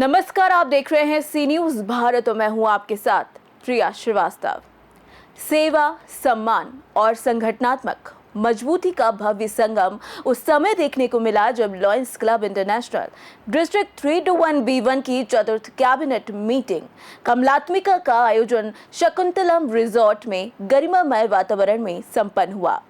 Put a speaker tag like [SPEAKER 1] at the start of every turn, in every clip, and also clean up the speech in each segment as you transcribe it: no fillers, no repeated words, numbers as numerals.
[SPEAKER 1] नमस्कार, आप देख रहे हैं सी न्यूज भारत और मैं हूं आपके साथ प्रिया श्रीवास्तव। सेवा, सम्मान और संगठनात्मक मजबूती का भव्य संगम उस समय देखने को मिला जब lions club international district 321B1 की चतुर्थ कैबिनेट मीटिंग कमलात्मिका का आयोजन शकुंतलम रिजॉर्ट में गरिमामय वातावरण में संपन्न हुआ।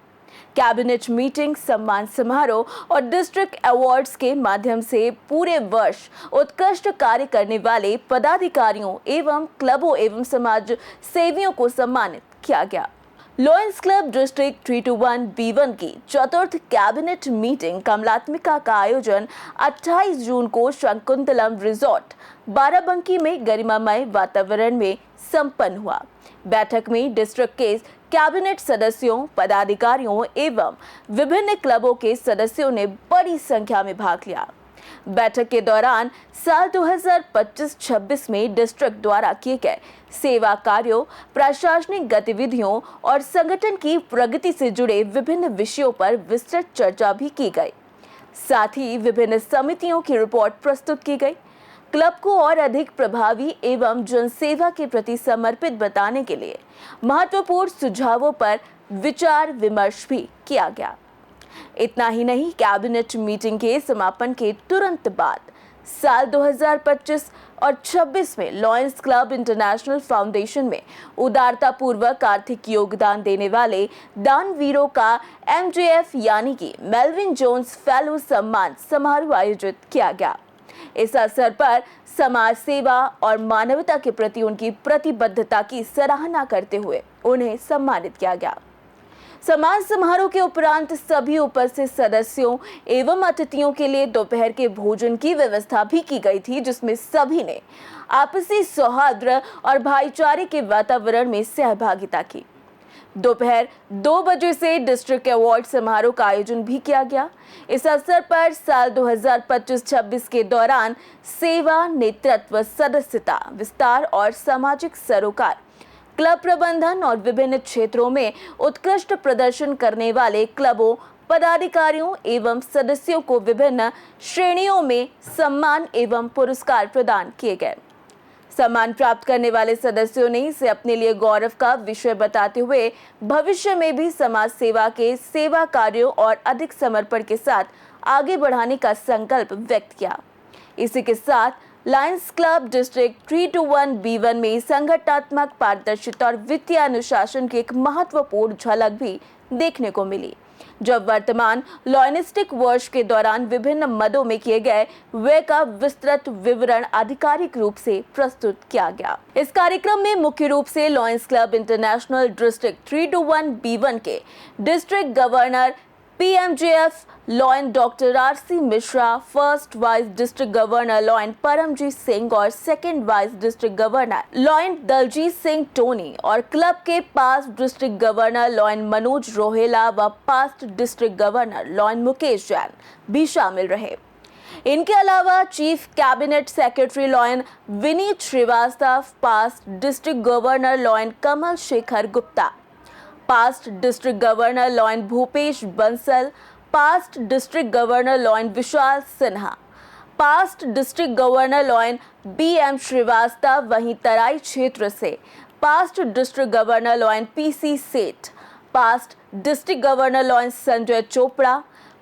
[SPEAKER 1] कैबिनेट मीटिंग, सम्मान समारोह और डिस्ट्रिक्ट अवार्ड्स के माध्यम से पूरे वर्ष उत्कृष्ट कार्य करने वाले पदाधिकारियों एवं क्लबों एवं समाज सेवियों को सम्मानित किया गया। लॉयंस क्लब डिस्ट्रिक्ट 321B1 की चतुर्थ कैबिनेट मीटिंग कमलात्मिका का आयोजन 28 जून को शकुंतलम रिजॉर्ट बाराबंकी में गरिमामय वातावरण में संपन्न हुआ। बैठक में डिस्ट्रिक्ट के कैबिनेट सदस्यों, पदाधिकारियों एवं विभिन्न क्लबों के सदस्यों ने बड़ी संख्या में भाग लिया। बैठक के दौरान साल 2025-26 में डिस्ट्रिक्ट द्वारा किए गए सेवा कार्यों, प्रशासनिक गतिविधियों और संगठन की प्रगति से जुड़े विभिन्न विषयों पर विस्तृत चर्चा भी की गई। साथ ही विभिन्न समितियों की रिपोर्ट प्रस्तुत की गई। क्लब को और अधिक प्रभावी एवं जनसेवा के प्रति समर्पित बताने के लिए महत्वपूर्ण सुझावों पर विचार विमर्श भी किया गया। इतना ही नहीं, कैबिनेट मीटिंग के समापन के तुरंत बाद साल 2025 और 26 में लॉयंस क्लब इंटरनेशनल फाउंडेशन में उदारतापूर्वक आर्थिक योगदान देने वाले दानवीरों का MJF यानी कि मेल्विन जोन्स फेलो सम्मान समारोह आयोजित किया गया। इस अवसर पर समाज सेवा और मानवता के प्रति उनकी प्रतिबद्धता की सराहना करते हुए उन्हें सम्मानित किया गया। सम्मान समारोह के उपरांत सभी उपस्थित सदस्यों एवं अतिथियों के लिए दोपहर के भोजन की व्यवस्था भी की गई थी, जिसमें सभी ने आपसी सौहार्द और भाईचारे के वातावरण में सहभागिता की। दोपहर 2 बजे से डिस्ट्रिक्ट अवार्ड समारोह का आयोजन भी किया गया। इस अवसर पर साल 2025-26 के दौरान सेवा, नेतृत्व, सदस्यता, विस्तार और सामाजिक सरोकार, क्लब प्रबंधन और विभिन्न क्षेत्रों में उत्कृष्ट प्रदर्शन करने वाले क्लबों, पदाधिकारियों एवं सदस्यों को विभिन्न श्रेणियों में सम्मान एवं पुरस्कार प्रदान किए गए। सम्मान प्राप्त करने वाले सदस्यों ने इसे अपने लिए गौरव का विषय बताते हुए भविष्य में भी समाज सेवा के सेवा कार्यों और अधिक समर्पण के साथ आगे बढ़ाने का संकल्प व्यक्त किया। इसी के साथ लॉयंस क्लब डिस्ट्रिक्ट 321B1 में संगठनात्मक पारदर्शिता और वित्तीय अनुशासन की एक महत्वपूर्ण झलक भी देखने को मिली, जब वर्तमान लॉयनिस्टिक वर्ष के दौरान विभिन्न मदों में किए गए व्यय का विस्तृत विवरण आधिकारिक रूप से प्रस्तुत किया गया। इस कार्यक्रम में मुख्य रूप से lions club international district 321B1 के district governor PMJF lion doctor RC Mishra, first vice district governor lion Paramjit Singh और second vice district governor lion Daljit Singh Tony और क्लब के past district governor lion Manoj Rohela व past district governor lion Mukesh Jain भी शामिल रहे। इनके अलावा chief cabinet secretary lion Vineet Srivastava, past district governor lion Kamal Shekhar Gupta, past district governor lion Bhupesh Bansal, past district governor lion Vishal Sinha, past district governor lion BM Srivastava, वहीं तराई क्षेत्र से past district governor lion PC Seth, past district governor lion Sanjay Chopra,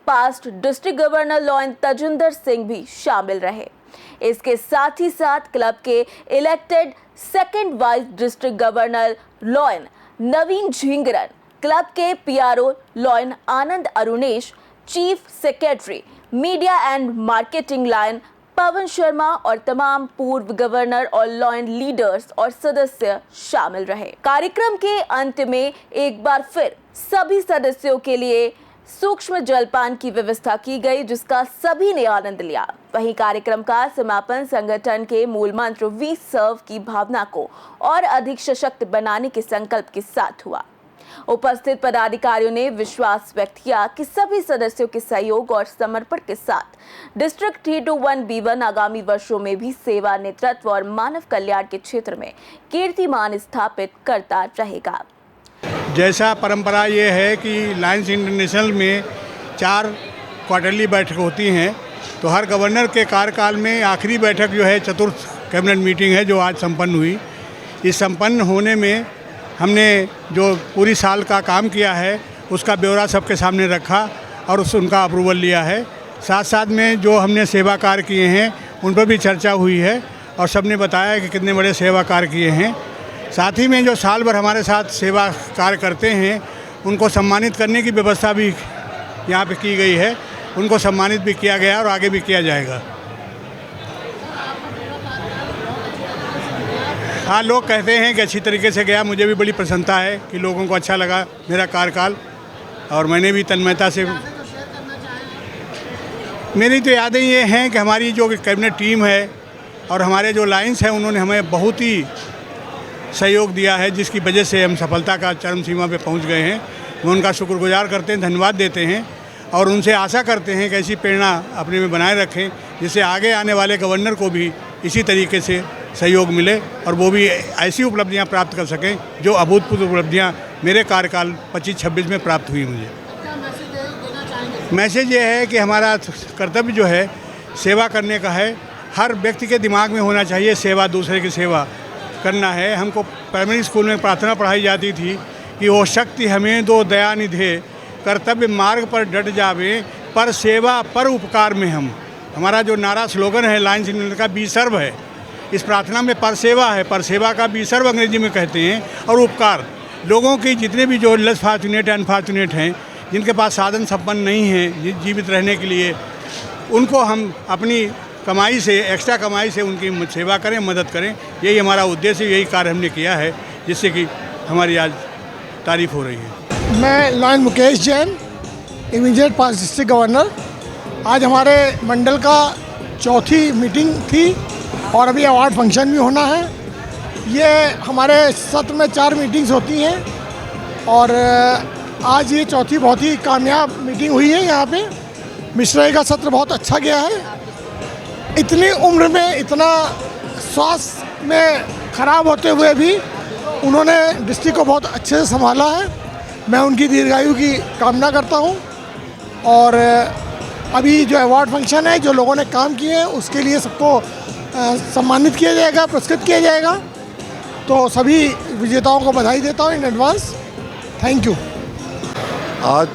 [SPEAKER 1] past district governor lion Tajinder Singh भी शामिल रहे। इसके साथ ही साथ क्लब के elected second vice district governor lion Naveen Jhingran, club के PRO lion Anand Arunesh, chief secretary media and marketing lion Pawan Sharma और तमाम पूर्व गवर्नर और लॉयन लीडर्स और सदस्य शामिल रहे। कार्यक्रम के अंत में एक बार फिर सभी सदस्यों के लिए सूक्ष्म जलपान की व्यवस्था की गई, जिसका सभी ने आनंद लिया। वहीं कार्यक्रम का समापन संगठन के मूल मंत्र वी सर्व की भावना को और अधिक सशक्त बनाने के संकल्प के साथ हुआ। उपस्थित पदाधिकारियों ने विश्वास व्यक्त किया कि सभी सदस्यों के सहयोग और समर्पण के साथ डिस्ट्रिक्ट 321B1 आगामी वर्षों में भी सेवा, नेतृत्व और मानव कल्याण के क्षेत्र में कीर्तिमान स्थापित करता रहेगा।
[SPEAKER 2] जैसा परंपरा ये है कि लॉयंस इंटरनेशनल में 4 क्वार्टरली बैठक होती हैं, तो हर गवर्नर के कार्यकाल में आखिरी बैठक जो है चतुर्थ कैबिनेट मीटिंग है जो आज संपन्न हुई। इस संपन्न होने में हमने जो पूरी साल का काम किया है उसका ब्यौरा सबके सामने रखा और उनका अप्रूवल लिया है। साथ साथ में जो हमने सेवा कार्य किए हैं उन पर भी चर्चा हुई है और सबने बताया कि कितने बड़े सेवा कार्य किए हैं। साथ ही में जो साल भर हमारे साथ सेवा कार्य करते हैं उनको सम्मानित करने की व्यवस्था भी यहाँ पे की गई है। उनको सम्मानित भी किया गया और आगे भी किया जाएगा। हाँ, लोग कहते हैं कि अच्छी तरीके से गया। मुझे भी बड़ी प्रसन्नता है कि लोगों को अच्छा लगा मेरा कार्यकाल और मैंने भी तन्मयता से। मेरी तो यादें ये हैं कि हमारी जो कैबिनेट टीम है और हमारे जो लाइन्स हैं उन्होंने हमें बहुत ही सहयोग दिया है, जिसकी वजह से हम सफलता का चरम सीमा पे पहुंच गए हैं। मैं उनका शुक्रगुजार करते हैं, धन्यवाद देते हैं और उनसे आशा करते हैं कि ऐसी प्रेरणा अपने में बनाए रखें जिससे आगे आने वाले गवर्नर को भी इसी तरीके से सहयोग मिले और वो भी ऐसी उपलब्धियां प्राप्त कर सकें जो अभूतपूर्व उपलब्धियां मेरे कार्यकाल 25-26 में प्राप्त हुई मुझे। मैसेज ये है कि हमारा कर्तव्य जो है सेवा करने का है। हर व्यक्ति के दिमाग में होना चाहिए सेवा, दूसरे की सेवा करना है। हमको प्राइमरी स्कूल में प्रार्थना पढ़ाई जाती थी कि वो शक्ति हमें दो दया निधे, कर्तव्य मार्ग पर डट जावे, पर सेवा पर उपकार में हम। हमारा जो नारा स्लोगन है लायंस इंग्लैंड का बी सर्व है। इस प्रार्थना में पर सेवा है, पर सेवा का बी सर्व अंग्रेजी में कहते हैं और उपकार। लोगों की जितने भी जो लेस फॉर्चुनेट अनफॉर्चुनेट हैं, जिनके पास साधन संपन्न नहीं है जीवित रहने के लिए, उनको हम अपनी कमाई से, एक्स्ट्रा कमाई से उनकी सेवा करें, मदद करें। यही हमारा उद्देश्य, यही कार्य हमने किया है जिससे कि हमारी आज तारीफ हो रही है।
[SPEAKER 3] मैं लॉयन मुकेश जैन, इमीडिएट पास डिस्ट्रिक्ट गवर्नर। आज हमारे मंडल का चौथी मीटिंग थी और अभी अवार्ड फंक्शन भी होना है। ये हमारे सत्र में 4 मीटिंग्स होती हैं और आज ये चौथी बहुत ही कामयाब मीटिंग हुई है। यहाँ पे मिश्राई का सत्र बहुत अच्छा गया है। इतनी उम्र में इतना स्वास्थ्य में ख़राब होते हुए भी उन्होंने डिस्ट्रिक्ट को बहुत अच्छे से संभाला है। मैं उनकी दीर्घायु की कामना करता हूँ और अभी जो अवार्ड फंक्शन है, जो लोगों ने काम किए हैं उसके लिए सबको सम्मानित किया जाएगा, पुरस्कृत किया जाएगा। तो सभी विजेताओं को बधाई देता हूँ इन एडवांस। Thank you.
[SPEAKER 4] आज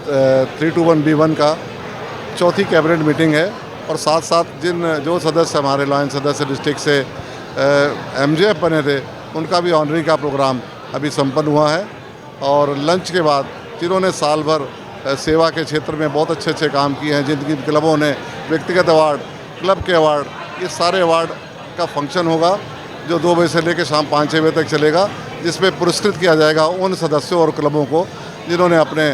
[SPEAKER 4] 321B1 का चौथी कैबिनेट मीटिंग है और साथ साथ जो सदस्य हमारे लॉयन सदस्य डिस्ट्रिक्ट से MJF बने थे उनका भी ऑनरिंग का प्रोग्राम अभी संपन्न हुआ है। और लंच के बाद जिन्होंने साल भर सेवा के क्षेत्र में बहुत अच्छे अच्छे काम किए हैं, जिनकी क्लबों ने व्यक्तिगत अवार्ड, क्लब के अवार्ड, ये सारे अवार्ड का फंक्शन होगा जो 2 बजे से लेकर शाम 5-6 बजे तक चलेगा, जिसमें पुरस्कृत किया जाएगा उन सदस्यों और क्लबों को जिन्होंने अपने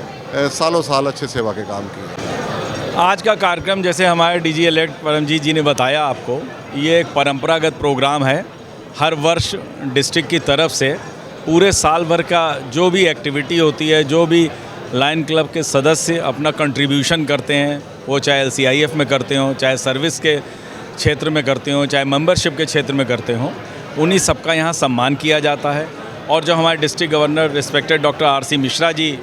[SPEAKER 4] सालों साल अच्छे सेवा के काम किए।
[SPEAKER 5] आज का कार्यक्रम जैसे हमारे DG इलेक्ट परमजीत जी ने बताया आपको, ये एक परंपरागत प्रोग्राम है। हर वर्ष डिस्ट्रिक्ट की तरफ से पूरे साल भर का जो भी एक्टिविटी होती है, जो भी लायन क्लब के सदस्य अपना कंट्रीब्यूशन करते हैं, वो चाहे LCIF में करते हों, चाहे सर्विस के क्षेत्र में करते हों, चाहे मेंबरशिप के क्षेत्र में करते हों, उन्हीं सबका यहाँ सम्मान किया जाता है। और जो हमारे district governor respected doctor RC Mishra ji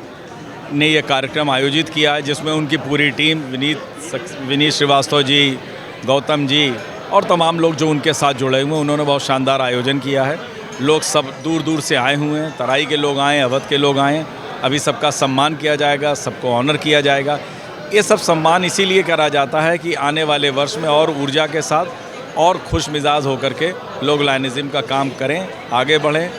[SPEAKER 5] ने ये कार्यक्रम आयोजित किया है, जिसमें उनकी पूरी टीम विनीत श्रीवास्तव जी, गौतम जी और तमाम लोग जो उनके साथ जुड़े हुए हैं, उन्होंने बहुत शानदार आयोजन किया है। लोग सब दूर दूर से आए हुए हैं, तराई के लोग आए, अवध के लोग आए। अभी सबका सम्मान किया जाएगा, सबको ऑनर किया जाएगा। ये सब सम्मान इसीलिए करा जाता है कि आने वाले वर्ष में और ऊर्जा के साथ और खुश मिजाज होकर के लोग लायनिज़्म का काम करें, आगे बढ़ें,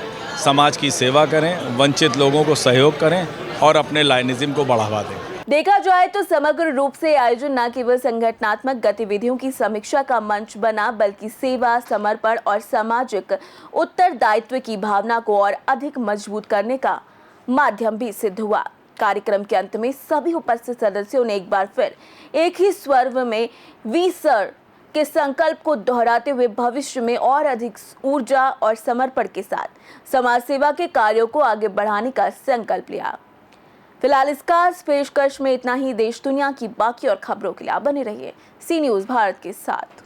[SPEAKER 5] समाज की सेवा करें, वंचित लोगों को सहयोग करें और अपने लायनिज़्म को बढ़ावा दें।
[SPEAKER 1] देखा जाए तो समग्र रूप से आयोजन न केवल संगठनात्मक गतिविधियों की समीक्षा का मंच बना, बल्कि सेवा, समर्पण और सामाजिक उत्तरदायित्व की भावना को और अधिक मजबूत करने का माध्यम भी सिद्ध हुआ। कार्यक्रम के अंत में सभी उपस्थित सदस्यों ने एक बार फिर एक ही स्वर में वी सर के संकल्प को दोहराते हुए भविष्य में और अधिक ऊर्जा और समर्पण के साथ समाज सेवा के कार्यों को आगे बढ़ाने का संकल्प लिया। फिलहाल इस खास पेशकश में इतना ही। देश दुनिया की बाकी और खबरों के लिए आप बने रहिए सी न्यूज़ भारत के साथ।